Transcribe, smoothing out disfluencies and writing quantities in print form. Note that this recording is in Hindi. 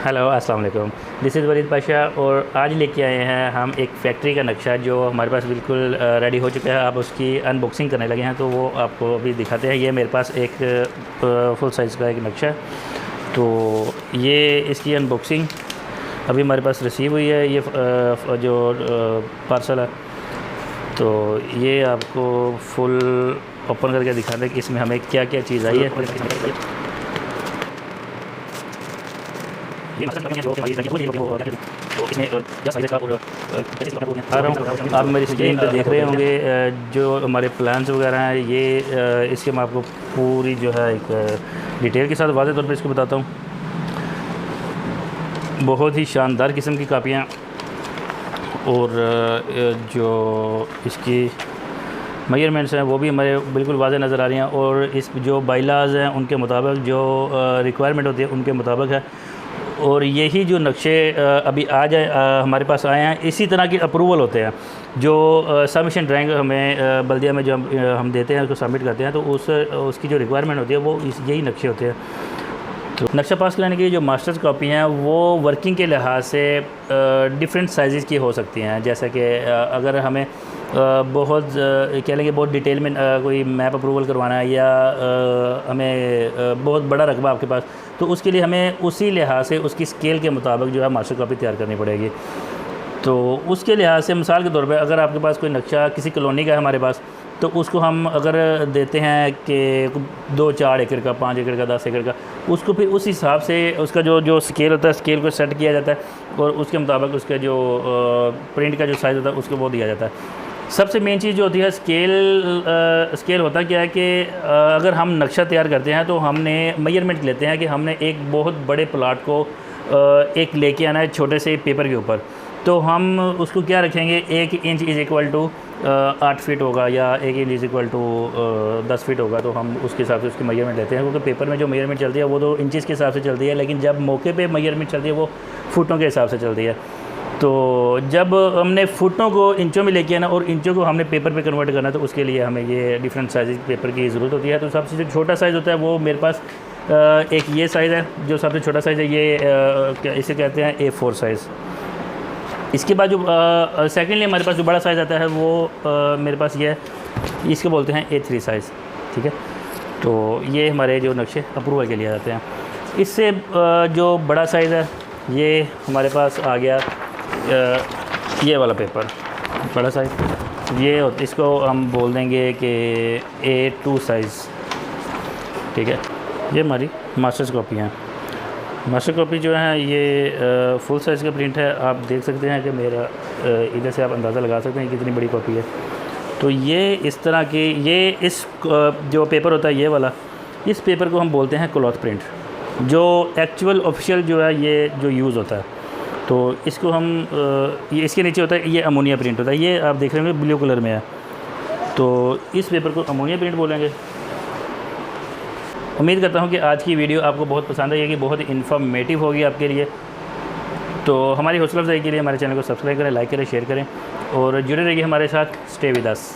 हेलो अस्सलाम वालेकुम। दिस इज़ वलीद पाशा और आज लेके आए हैं हम एक फैक्ट्री का नक्शा जो हमारे पास बिल्कुल रेडी हो चुका है। आप उसकी अनबॉक्सिंग करने लगे हैं तो वो आपको अभी दिखाते हैं। ये मेरे पास एक फुल साइज़ का एक नक्शा है, तो ये इसकी अनबॉक्सिंग अभी हमारे पास रिसीव हुई है। ये जो पार्सल है, तो ये आपको फुल ओपन करके दिखाते हैं कि इसमें हमें क्या क्या चीज़ आई है। आप मेरी स्क्रीन पे देख रहे होंगे जो हमारे प्लान्स वगैरह हैं, ये इसके मैं आपको पूरी जो है एक डिटेल के साथ वाज़े तौर पे इसको बताता हूँ। बहुत ही शानदार किस्म की कापियाँ और जो इसकी मेजरमेंट्स हैं वो भी हमारे बिल्कुल वाज़े नज़र आ रही हैं और इस जो बाइलाज़ हैं उनके मुताबिक जो रिक्वायरमेंट होती है उनके मुताबिक है। और यही जो नक्शे अभी आज हमारे पास आए हैं, इसी तरह के अप्रूवल होते हैं जो सबमिशन ड्राइंग हमें बल्दिया में जो हम देते हैं, उसको सबमिट करते हैं, तो उसकी जो रिक्वायरमेंट होती है वो यही नक्शे होते हैं। तो नक्शा पास कराने की जो मास्टर्स कॉपी हैं वो वर्किंग के लिहाज से डिफरेंट साइज़ की हो सकती हैं। जैसे कि अगर हमें बहुत कह लेंगे बहुत डिटेल में कोई मैप अप्रूवल करवाना है या हमें बहुत बड़ा रकबा आपके पास, तो उसके लिए हमें उसी लिहाज से उसकी स्केल के मुताबिक जो है मास्टर कॉपी तैयार करनी पड़ेगी। तो उसके लिहाज से मिसाल के तौर पे अगर आपके पास कोई नक्शा किसी कॉलोनी का है हमारे पास, तो उसको हम अगर देते हैं कि 2-4 एकड़ का, 5 एकड़ का, 10 एकड़ का, उसको फिर उस हिसाब से उसका जो स्केल होता है, स्केल को सेट किया जाता है और उसके मुताबिक उसका जो प्रिंट का जो साइज़ होता है उसको वो दिया जाता है। सबसे मेन चीज़ जो होती है स्केल होता क्या है कि अगर हम नक्शा तैयार करते हैं तो हमने मेजरमेंट लेते हैं कि हमने एक बहुत बड़े प्लाट को एक लेके आना है छोटे से पेपर के ऊपर, तो हम उसको क्या रखेंगे, 1 inch is equal to 8 feet होगा या 1 inch is equal to 10 feet होगा, तो हम उसके हिसाब से उसकी मेजरमेंट लेते हैं। क्योंकि पेपर में जो मेजरमेंट चलती है वो तो इंचज़ के हिसाब से चलती है, लेकिन जब मौके पे मेजरमेंट चलती है वो फुटों के हिसाब से चलती है। तो जब हमने फुटों को इंचों में लेके आना और इंचों को हमने पेपर पे कन्वर्ट करना, तो उसके लिए हमें ये डिफरेंट साइज़ पेपर की ज़रूरत होती है। तो सबसे जो छोटा साइज़ होता है वो मेरे पास एक ये साइज़ है, जो सबसे छोटा साइज़ है, ये इसे कहते हैं A4 साइज़। इसके बाद जो सेकेंडली हमारे पास जो बड़ा साइज़ आता है वो मेरे पास ये है, इसको बोलते हैं A3 साइज़। ठीक है, तो ये हमारे जो नक्शे अप्रूवल के लिए आते हैं। इससे जो बड़ा साइज़ है ये हमारे पास आ गया ये वाला पेपर, बड़ा साइज़ ये इसको हम बोल देंगे कि A2 साइज़। ठीक है, ये हमारी मास्टर्स कॉपी हैं। मास्टर कॉपी जो है ये फुल साइज़ का प्रिंट है। आप देख सकते हैं कि मेरा इधर से आप अंदाज़ा लगा सकते हैं कितनी बड़ी कॉपी है। तो ये इस तरह की इस जो पेपर होता है ये वाला, इस पेपर को हम बोलते हैं क्लॉथ प्रिंट, जो एक्चुअल ऑफिशियल जो है ये जो यूज़ होता है। तो इसको हम ये इसके नीचे होता है, ये अमोनिया प्रिंट होता है, ये आप देख रहे होंगे ब्लू कलर में है, तो इस पेपर को अमोनिया प्रिंट बोलेंगे। उम्मीद करता हूँ कि आज की वीडियो आपको बहुत पसंद आई है, कि बहुत इन्फॉर्मेटिव होगी आपके लिए। तो हमारी हौसला अफजाई के लिए हमारे चैनल को सब्सक्राइब करें, लाइक करें, शेयर करें और जुड़े रहिए हमारे साथ। Stay with us.